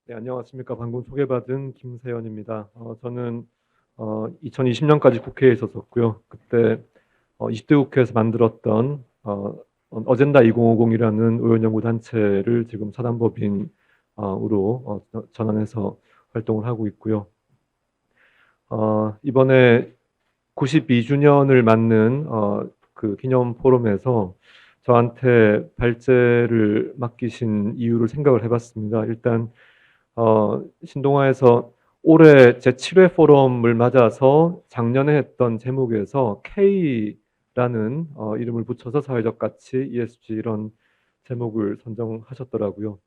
네, 안녕하십니까. 방금 소개받은 김세연입니다. 저는 2020년까지 국회에 있었었고요. 그때 20대 국회에서 만들었던 어젠다 2050이라는 의원연구 단체를 지금 사단법인으로 전환해서 활동을 하고 있고요. 이번에 92주년을 맞는 그 기념 포럼에서 저한테 발제를 맡기신 이유를 생각을 해봤습니다. 일단 신동아에서 올해 제7회 포럼을 맞아서 작년에 했던 제목에서 K라는 이름을 붙여서 사회적 가치, ESG 이런 제목을 선정하셨더라고요.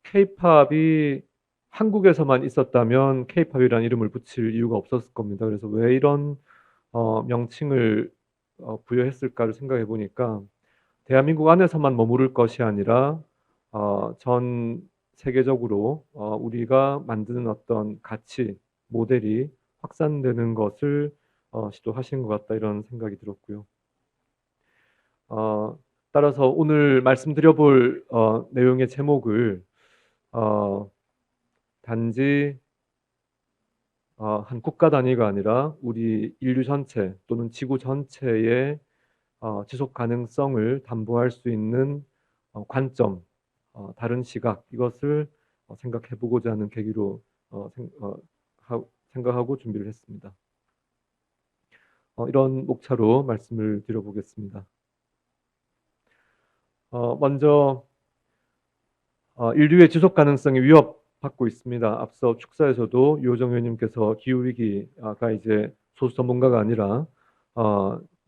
K-팝이 한국에서만 있었다면 K-팝이라는 이름을 붙일 이유가 없었을 겁니다. 그래서 왜 이런 명칭을 부여했을까를 생각해 보니까 대한민국 안에서만 머무를 것이 아니라 전 세계적으로 우리가 만드는 어떤 가치 모델이 확산되는 것을 시도하신 것 같다 이런 생각이 들었고요. 어, 따라서 오늘 말씀드려볼 내용의 제목을 어, 단지 한 국가 단위가 아니라 우리 인류 전체 또는 지구 전체의 지속 가능성을 담보할 수 있는 관점, 다른 시각 이것을 생각해 보고자 하는 계기로 생각하고 준비를 했습니다. 이런 목차로 말씀을 드려보겠습니다. 먼저 인류의 지속 가능성이 위협받고 있습니다. 앞서 축사에서도 유호정 의원님께서 기후 위기가 이제 소수 전문가가 아니라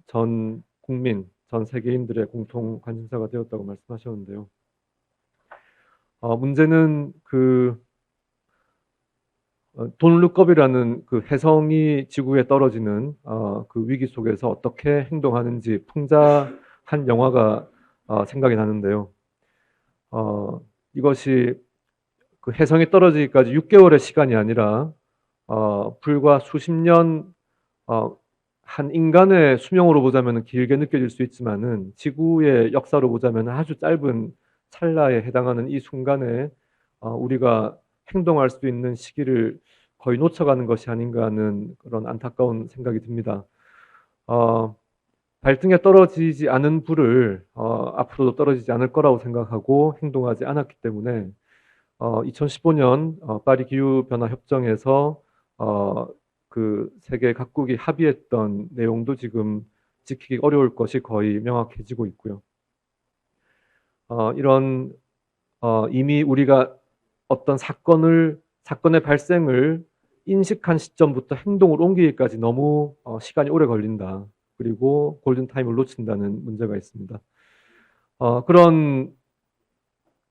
전 국민, 전 세계인들의 공통 관심사가 되었다고 말씀하셨는데요. 문제는 그 돈룩겁이라는 그 혜성이 지구에 떨어지는 그 위기 속에서 어떻게 행동하는지 풍자한 영화가 생각이 나는데요. 이것이 그 혜성이 떨어지기까지 6개월의 시간이 아니라 불과 수십 년 한 인간의 수명으로 보자면 길게 느껴질 수 있지만은 지구의 역사로 보자면 아주 짧은 찰나에 해당하는 이 순간에 우리가 행동할 수 있는 시기를 거의 놓쳐가는 것이 아닌가 하는 그런 안타까운 생각이 듭니다. 어, 발등에 떨어지지 않은 불을 앞으로도 떨어지지 않을 거라고 생각하고 행동하지 않았기 때문에 2015년 파리 기후 변화 협정에서 어, 그 세계 각국이 합의했던 내용도 지금 지키기 어려울 것이 거의 명확해지고 있고요. 이런 이미 우리가 어떤 사건의 발생을 인식한 시점부터 행동을 옮기기까지 너무 시간이 오래 걸린다. 그리고 골든타임을 놓친다는 문제가 있습니다. 그런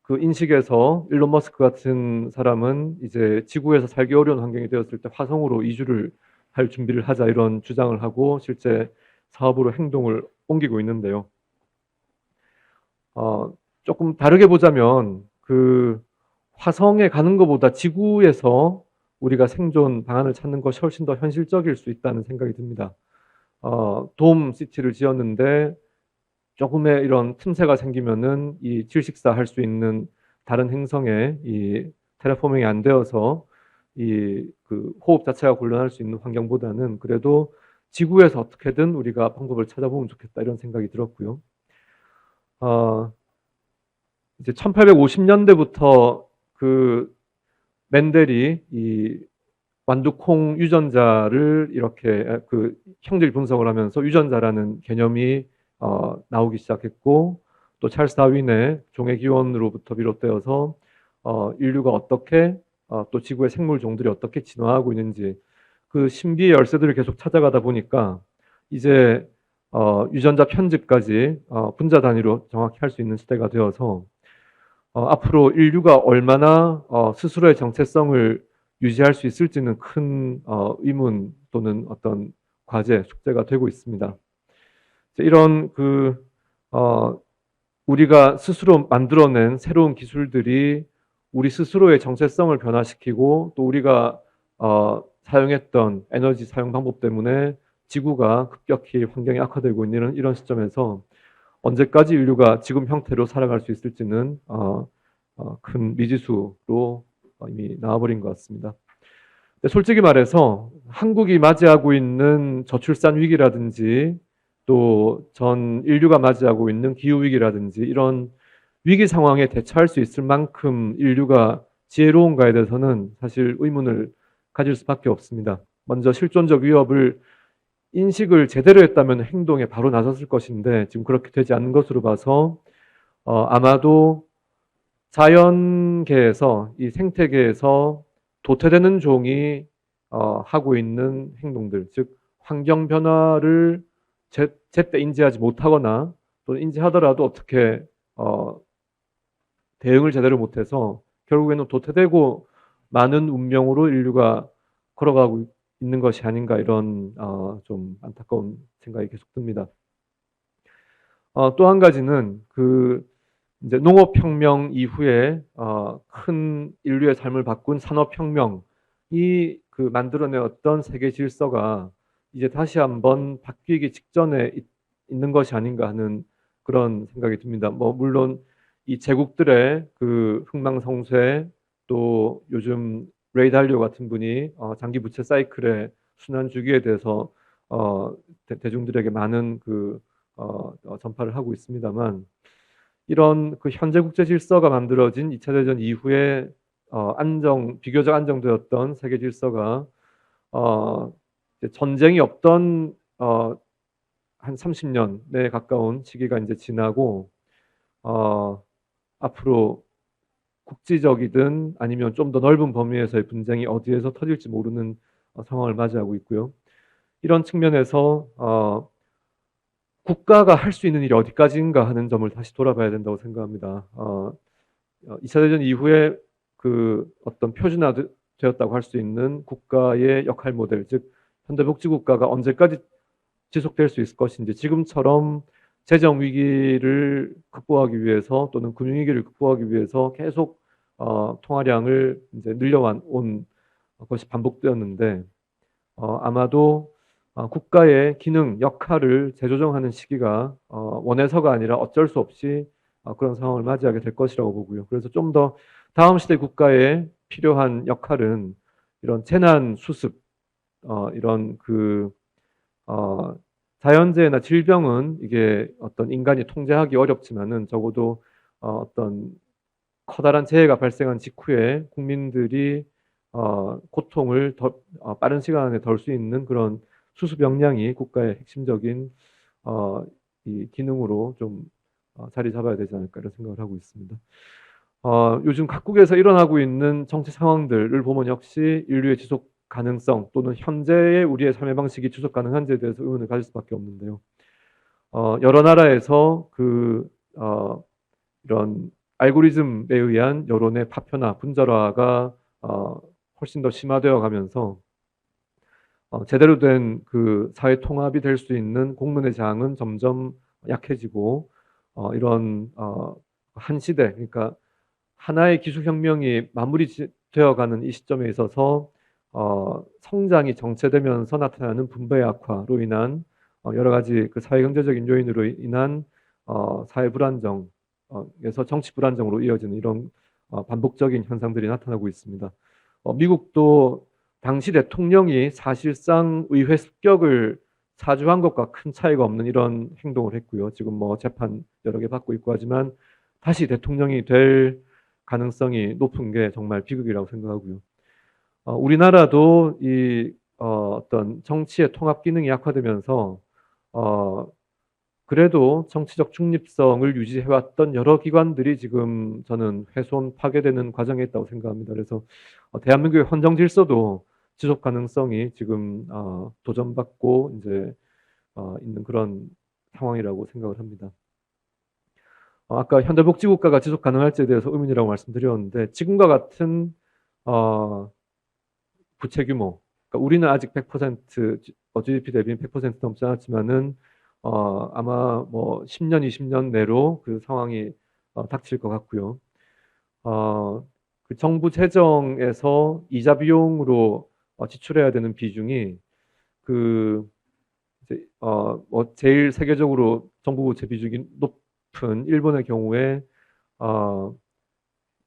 그 인식에서 일론 머스크 같은 사람은 이제 지구에서 살기 어려운 환경이 되었을 때 화성으로 이주를 할 준비를 하자 이런 주장을 하고 실제 사업으로 행동을 옮기고 있는데요. 조금 다르게 보자면 그 화성에 가는 것보다 지구에서 우리가 생존 방안을 찾는 것이 훨씬 더 현실적일 수 있다는 생각이 듭니다. 돔 시티를 지었는데 조금의 이런 틈새가 생기면은 이 질식사 할 수 있는 다른 행성에 이 테라포밍이 안 되어서 이 그 호흡 자체가 곤란할 수 있는 환경보다는 그래도 지구에서 어떻게든 우리가 방법을 찾아보면 좋겠다 이런 생각이 들었고요. 어, 이제 1850년대부터 그 멘델이 이 완두콩 유전자를 이렇게 그 형질 분석을 하면서 유전자라는 개념이 나오기 시작했고 또 찰스 다윈의 종의 기원으로부터 비롯되어서 인류가 어떻게 또 지구의 생물 종들이 어떻게 진화하고 있는지 그 신비의 열쇠들을 계속 찾아가다 보니까 이제 유전자 편집까지 분자 단위로 정확히 할 수 있는 시대가 되어서 앞으로 인류가 얼마나 스스로의 정체성을 유지할 수 있을지는 큰 의문 또는 어떤 과제, 숙제가 되고 있습니다. 이런 어, 우리가 스스로 만들어낸 새로운 기술들이 우리 스스로의 정체성을 변화시키고 또 우리가 사용했던 에너지 사용 방법 때문에 지구가 급격히 환경이 악화되고 있는 이런 시점에서 언제까지 인류가 지금 형태로 살아갈 수 있을지는 큰 미지수로 이미 나와버린 것 같습니다. 근데 솔직히 말해서 한국이 맞이하고 있는 저출산 위기라든지 또 전 인류가 맞이하고 있는 기후 위기라든지 이런 위기 상황에 대처할 수 있을 만큼 인류가 지혜로운가에 대해서는 사실 의문을 가질 수밖에 없습니다. 먼저 실존적 위협을 인식을 제대로 했다면 행동에 바로 나섰을 것인데 지금 그렇게 되지 않는 것으로 봐서 아마도 자연계에서 이 생태계에서 도태되는 종이 하고 있는 행동들, 즉 환경 변화를 제때 인지하지 못하거나 또 인지하더라도 어떻게 대응을 제대로 못해서 결국에는 도태되고 많은 운명으로 인류가 걸어가고 있는 것이 아닌가 이런 좀 안타까운 생각이 계속 듭니다. 또 한 가지는 그 이제 농업혁명 이후에 큰 인류의 삶을 바꾼 산업혁명이 그 만들어내었던 세계 질서가 이제 다시 한번 바뀌기 직전에 있는 것이 아닌가 하는 그런 생각이 듭니다. 뭐 물론 이 제국들의 그 흥망성쇠 또 요즘 레이 달리오 같은 분이 장기 부채 사이클의 순환 주기에 대해서 대중들에게 많은 그 전파를 하고 있습니다만 이런 그 현재 국제 질서가 만들어진 2차 대전 이후에 비교적 안정되었던 세계 질서가 이제 전쟁이 없던 한 30년에 가까운 시기가 이제 지나고 앞으로 국지적이든 아니면 좀 더 넓은 범위에서의 분쟁이 어디에서 터질지 모르는 상황을 맞이하고 있고요. 이런 측면에서 국가가 할 수 있는 일이 어디까지인가 하는 점을 다시 돌아봐야 된다고 생각합니다. 2차 대전 이후에 그 어떤 표준화되었다고 할 수 있는 국가의 역할 모델, 즉 현대복지국가가 언제까지 지속될 수 있을 것인지 지금처럼 재정 위기를 극복하기 위해서 또는 금융 위기를 극복하기 위해서 계속 통화량을 이제 늘려온 것이 반복되었는데 아마도 국가의 기능, 역할을 재조정하는 시기가 원해서가 아니라 어쩔 수 없이 그런 상황을 맞이하게 될 것이라고 보고요. 그래서 좀 더 다음 시대 국가에 필요한 역할은 이런 재난 수습, 이런 그 자연재해나 질병은 이게 어떤 인간이 통제하기 어렵지만은 적어도 어떤 커다란 재해가 발생한 직후에 국민들이 고통을 빠른 시간 안에 덜 수 있는 그런 수습 역량이 국가의 핵심적인 이 기능으로 좀 자리 잡아야 되지 않을까 이런 생각을 하고 있습니다. 요즘 각국에서 일어나고 있는 정치 상황들을 보면 역시 인류의 지속 가능성 또는 현재의 우리의 삶의 방식이 지속 가능한지에 대해서 의문을 가질 수밖에 없는데요. 여러 나라에서 이런 알고리즘에 의한 여론의 파편화, 분절화가 훨씬 더 심화되어 가면서 제대로 된 그 사회 통합이 될 수 있는 공론의 장은 점점 약해지고 이런 한 시대, 그러니까 하나의 기술혁명이 마무리되어가는 이 시점에 있어서 성장이 정체되면서 나타나는 분배의 악화로 인한 여러 가지 그 사회경제적인 요인으로 인한 사회 불안정에서 정치 불안정으로 이어지는 이런 반복적인 현상들이 나타나고 있습니다. 미국도 당시 대통령이 사실상 의회 습격을 사주한 것과 큰 차이가 없는 이런 행동을 했고요. 지금 뭐 재판 여러 개 받고 있고 하지만 다시 대통령이 될 가능성이 높은 게 정말 비극이라고 생각하고요. 우리나라도 이 어떤 정치의 통합 기능이 약화되면서 그래도 정치적 중립성을 유지해왔던 여러 기관들이 지금 저는 훼손 파괴되는 과정에 있다고 생각합니다. 그래서 대한민국의 헌정 질서도 지속 가능성이 지금 도전받고 이제 있는 그런 상황이라고 생각을 합니다. 아까 현대복지국가가 지속 가능할지에 대해서 의문이라고 말씀드렸는데 지금과 같은 부채 규모, 그러니까 우리는 아직 100% GDP 대비 100% 넘지 않았지만은 아마 뭐 10년, 20년 내로 그 상황이 닥칠 것 같고요. 그 정부 재정에서 이자 비용으로 지출해야 되는 비중이 그 이제 뭐 제일 세계적으로 정부 부채 비중이 높은 일본의 경우에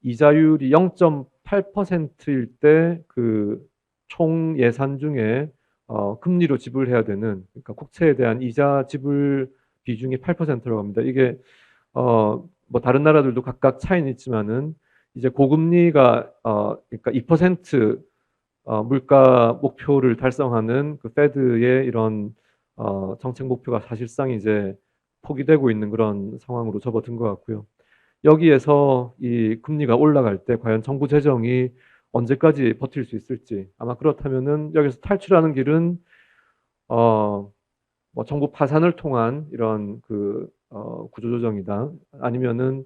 이자율이 0.8%일 때 그 총 예산 중에 금리로 지불해야 되는, 그러니까 국채에 대한 이자 지불 비중이 8%라고 합니다. 이게 뭐 다른 나라들도 각각 차이는 있지만은 이제 고금리가 그러니까 2% 물가 목표를 달성하는 그 페드의 이런 정책 목표가 사실상 이제 포기되고 있는 그런 상황으로 접어든 것 같고요. 여기에서 이 금리가 올라갈 때 과연 정부 재정이 언제까지 버틸 수 있을지, 아마 그렇다면은 여기서 탈출하는 길은 뭐 정부 파산을 통한 이런 그 구조조정이다, 아니면은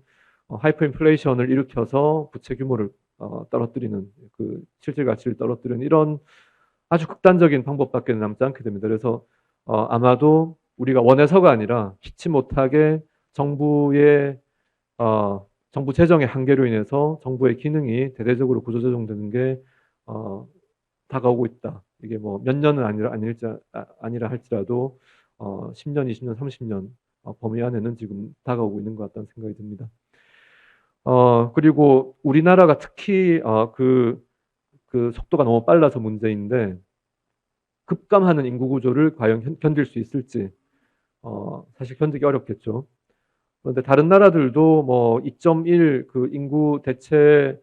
하이퍼 인플레이션을 일으켜서 부채 규모를 떨어뜨리는, 그 실질 가치를 떨어뜨리는 이런 아주 극단적인 방법밖에 남지 않게 됩니다. 그래서 아마도 우리가 원해서가 아니라 피치 못하게 정부의 정부 재정의 한계로 인해서 정부의 기능이 대대적으로 구조조정되는 게 다가오고 있다. 이게 뭐 몇 년은 아니라 할지라도 10년, 20년, 30년 범위 안에는 지금 다가오고 있는 것 같다는 생각이 듭니다. 그리고 우리나라가 특히 그 속도가 너무 빨라서 문제인데, 급감하는 인구 구조를 과연 견딜 수 있을지 사실 견디기 어렵겠죠. 그런데 다른 나라들도 뭐 2.1 그 인구 대체가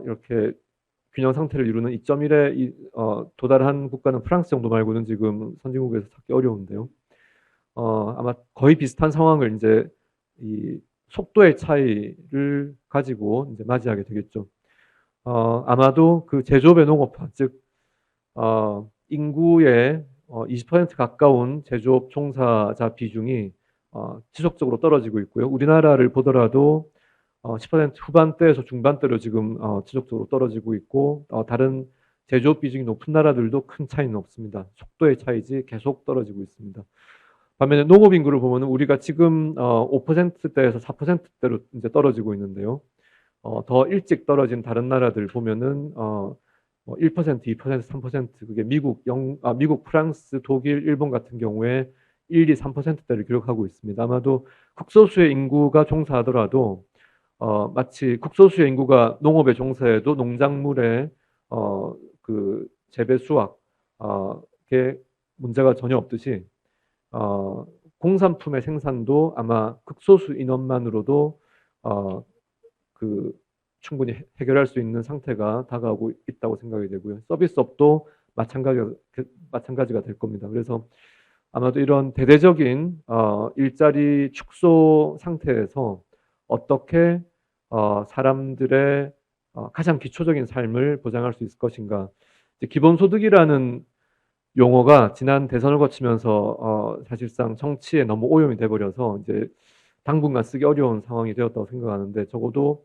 이렇게 균형 상태를 이루는 2.1에 도달한 국가는 프랑스 정도 말고는 지금 선진국에서 찾기 어려운데요. 아마 거의 비슷한 상황을 이제 이 속도의 차이를 가지고 이제 맞이하게 되겠죠. 아마도 그 제조업의 농업화, 즉 인구의 20% 가까운 제조업 종사자 비중이 지속적으로 떨어지고 있고요. 우리나라를 보더라도 10% 후반대에서 중반대로 지금 지속적으로 떨어지고 있고, 다른 제조업 비중이 높은 나라들도 큰 차이는 없습니다. 속도의 차이지 계속 떨어지고 있습니다. 반면에 농업 인구를 보면 우리가 지금 5%대에서 4%대로 이제 떨어지고 있는데요. 더 일찍 떨어진 다른 나라들 보면은 1%, 2%, 3%, 그게 미국, 프랑스, 독일, 일본 같은 경우에 1, 2, 3%대를 기록하고 있습니다. 아마도 극소수의 인구가 종사하더라도 마치 국소수의 인구가 농업에 종사해도 농작물의 그 재배 수확에 문제가 전혀 없듯이 공산품의 생산도 아마 극소수 인원만으로도 그 충분히 해결할 수 있는 상태가 다가오고 있다고 생각이 되고요. 서비스업도 마찬가지가 될 겁니다. 그래서 아마도 이런 대대적인 일자리 축소 상태에서 어떻게 사람들의 가장 기초적인 삶을 보장할 수 있을 것인가. 기본소득이라는 용어가 지난 대선을 거치면서 사실상 정치에 너무 오염이 돼버려서 이제 당분간 쓰기 어려운 상황이 되었다고 생각하는데, 적어도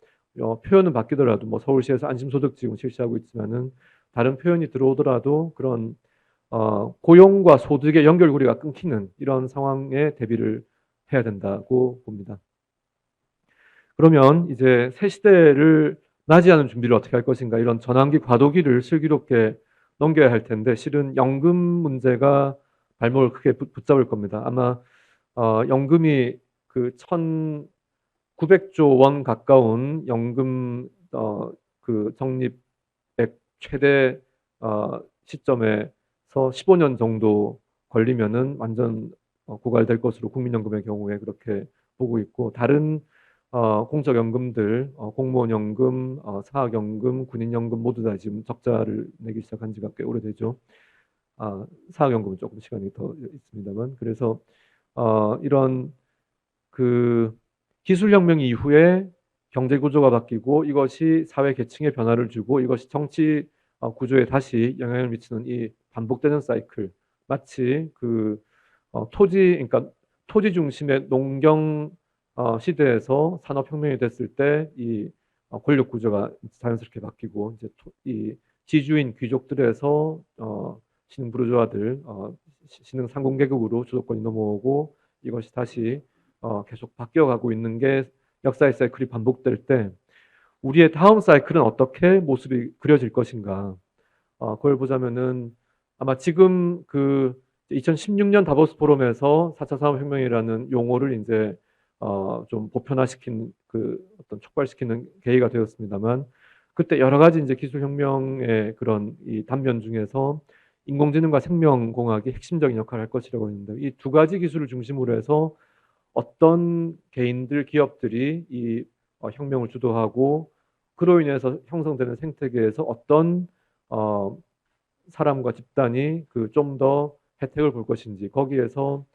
표현은 바뀌더라도 뭐 서울시에서 안심소득 지금 실시하고 있지만은 다른 표현이 들어오더라도 그런 고용과 소득의 연결고리가 끊기는 이런 상황에 대비를 해야 된다고 봅니다. 그러면 이제 새 시대를 맞이하는 준비를 어떻게 할 것인가, 이런 전환기 과도기를 슬기롭게 넘겨야 할 텐데, 실은 연금 문제가 발목을 크게 붙잡을 겁니다. 아마 연금이 그 1,900조 원 가까운 연금 그 적립액 최대 시점에서 15년 정도 걸리면은 완전 고갈될 것으로 국민연금의 경우에 그렇게 보고 있고, 다른 공적연금들, 공무원연금, 사학연금, 군인연금 모두 다 지금 적자를 내기 시작한 지가 꽤 오래되죠. 사학연금은 조금 시간이 더 있습니다만, 그래서 이런 그 기술혁명 이후에 경제 구조가 바뀌고 이것이 사회 계층의 변화를 주고 이것이 정치 구조에 다시 영향을 미치는 이 반복되는 사이클, 마치 그 그러니까 토지 중심의 농경 시대에서 산업혁명이 됐을 때 이 권력 구조가 자연스럽게 바뀌고, 이제 이 지주인 귀족들에서 신흥 부르주아들, 신흥 상공 계급으로 주도권이 넘어오고, 이것이 다시 계속 바뀌어가고 있는 게 역사의 사이클이 반복될 때, 우리의 다음 사이클은 어떻게 모습이 그려질 것인가. 그걸 보자면은 아마 지금 그 2016년 다보스 포럼에서 4차 산업혁명이라는 용어를 이제 좀 보편화시킨 그 어떤 어떤 촉발시키는 계기가 되었습니다만, 그때 여러 가지 이제 기술혁명의 그런 이 단면 중에서 인공지능과 생명공학이 핵심적인 역할을 할 것이라고 했는데, 이 두 가지 기술을 중심으로 해서 어떤 개인들, 기업들이 이 혁명을 주도하고 그로 인해서 형성되는 생태계에서 어떤 어, 사람과 집단이 그 좀 더 혜택을 볼 것인지, 거기에서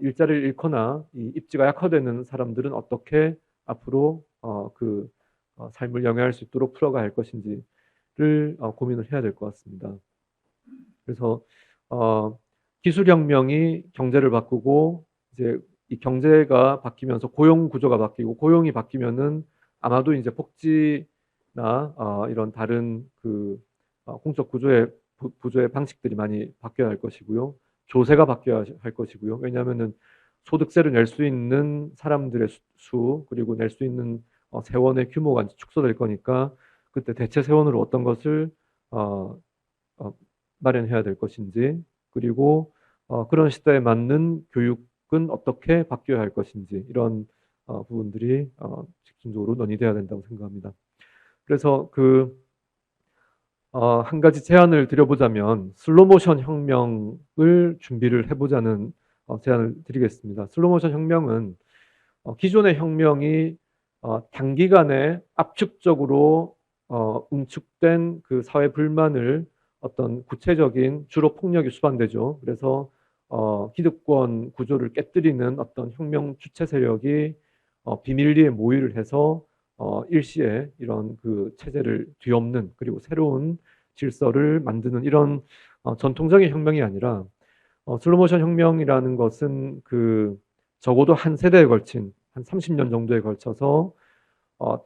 일자리를 잃거나 이 입지가 약화되는 사람들은 어떻게 앞으로 삶을 영위할 수 있도록 풀어가야 할 것인지를 고민을 해야 될 것 같습니다. 그래서 어, 기술혁명이 경제를 바꾸고, 이제 이 경제가 바뀌면서 고용 구조가 바뀌고, 고용이 바뀌면은 아마도 이제 복지나 이런 다른 공적 구조의 방식들이 많이 바뀌어야 할 것이고요. 조세가 바뀌어야 할 것이고요. 왜냐하면은 소득세를 낼 수 있는 사람들의 수, 그리고 낼 수 있는 세원의 규모가 축소될 거니까, 그때 대체 세원으로 어떤 것을 어, 어, 마련해야 될 것인지, 그리고 그런 시대에 맞는 교육은 어떻게 바뀌어야 할 것인지, 이런 부분들이 집중적으로 논의돼야 된다고 생각합니다. 그래서 한 가지 제안을 드려보자면, 슬로모션 혁명을 준비를 해보자는 제안을 드리겠습니다. 슬로모션 혁명은 기존의 혁명이 단기간에 압축적으로 응축된 그 사회 불만을 어떤 구체적인, 주로 폭력이 수반되죠. 그래서 기득권 구조를 깨뜨리는 어떤 혁명 주체 세력이 비밀리에 모의를 해서 일시에 이런 그 체제를 뒤엎는, 그리고 새로운 질서를 만드는 이런 전통적인 혁명이 아니라, 슬로모션 혁명이라는 것은 적어도 한 세대에 걸친, 한 30년 정도에 걸쳐서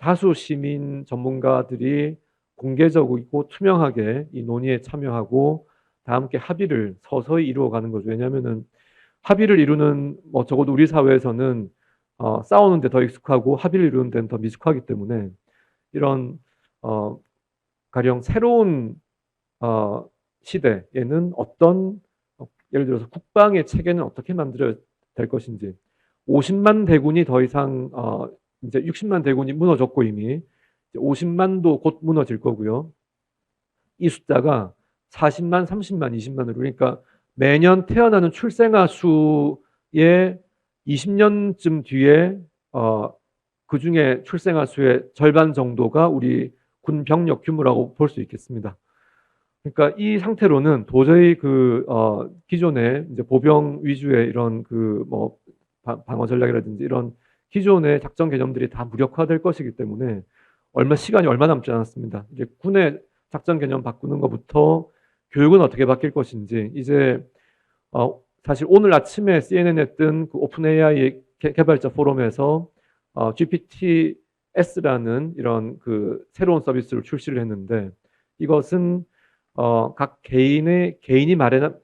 다수 시민 전문가들이 공개적이고 투명하게 이 논의에 참여하고 다 함께 합의를 서서히 이루어가는 거죠. 왜냐하면은 합의를 이루는, 적어도 우리 사회에서는 싸우는데 더 익숙하고 합의를 이루는 데는 더 미숙하기 때문에, 이런 가령 새로운 시대에는 어떤 예를 들어서 국방의 체계는 어떻게 만들어야 될 것인지, 50만 대군이 더 이상 이제 60만 대군이 무너졌고, 이미 50만도 곧 무너질 거고요. 이 숫자가 40만, 30만, 20만으로, 그러니까 매년 태어나는 출생아 수의 20년쯤 뒤에 그 중에 출생아 수의 절반 정도가 우리 군 병력 규모라고 볼 수 있겠습니다. 그러니까 이 상태로는 도저히 기존의 이제 보병 위주의 이런 방어 전략이라든지 이런 기존의 작전 개념들이 다 무력화될 것이기 때문에 시간이 얼마 남지 않았습니다. 이제 군의 작전 개념 바꾸는 것부터 교육은 어떻게 바뀔 것인지, 이제 사실 오늘 아침에 CNN에 뜬 그 오픈 AI 개발자 포럼에서 GPTS라는 이런 새로운 서비스를 출시를 했는데, 이것은 각 개인이 마련한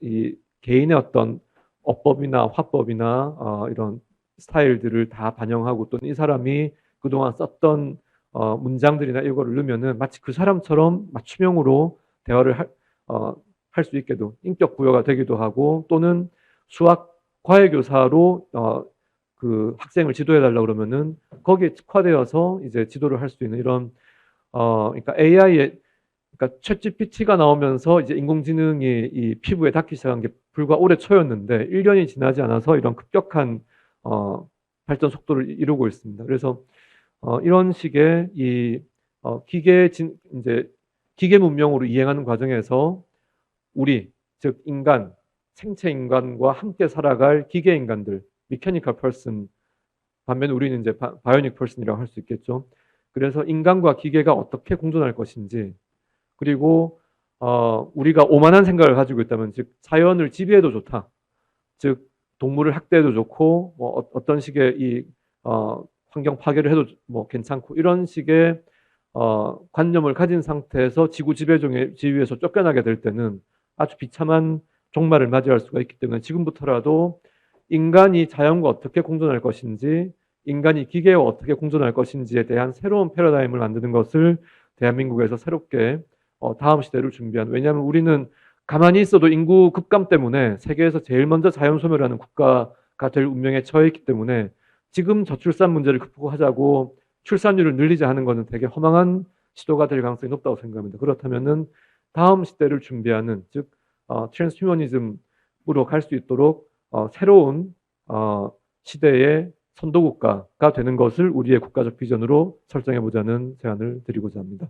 개인의 어떤 어법이나 화법이나 이런 스타일들을 다 반영하고, 또는 이 사람이 그동안 썼던 문장들이나 이거를 넣으면은 마치 그 사람처럼 맞춤형으로 대화를 할 수 있게도 인격 부여가 되기도 하고, 또는 수학 과외 교사로 학생을 지도해 달라고 그러면은 거기에 특화되어서 이제 지도를 할 수 있는 이런 그러니까 그러니까 챗GPT가 나오면서 이제 인공지능이 이 피부에 닿기 시작한 게 불과 올해 초였는데, 1년이 지나지 않아서 이런 급격한 발전 속도를 이루고 있습니다. 그래서 이런 식의 이제 기계 문명으로 이행하는 과정에서 우리, 즉 인간, 생체 인간과 함께 살아갈 기계 인간들, 미케니컬 퍼슨, 반면에 우리는 이제 바이오닉 퍼슨이라고 할 수 있겠죠. 그래서 인간과 기계가 어떻게 공존할 것인지, 그리고 우리가 오만한 생각을 가지고 있다면, 즉 자연을 지배해도 좋다, 즉 동물을 학대해도 좋고, 어떤 식의 환경 파괴를 해도 괜찮고, 이런 식의 관념을 가진 상태에서 지구 지배종의 지위에서 쫓겨나게 될 때는 아주 비참한 종말을 맞이할 수가 있기 때문에, 지금부터라도 인간이 자연과 어떻게 공존할 것인지, 인간이 기계와 어떻게 공존할 것인지에 대한 새로운 패러다임을 만드는 것을 대한민국에서 새롭게 다음 시대를 준비한, 왜냐하면 우리는 가만히 있어도 인구 급감 때문에 세계에서 제일 먼저 자연 소멸하는 국가가 될 운명에 처해 있기 때문에, 지금 저출산 문제를 극복하자고 출산율을 늘리자 하는 것은 되게 허망한 시도가 될 가능성이 높다고 생각합니다. 그렇다면은 다음 시대를 준비하는, 즉 트랜스휴머니즘으로 갈 수 있도록 새로운 시대의 선도국가가 되는 것을 우리의 국가적 비전으로 설정해 보자는 제안을 드리고자 합니다.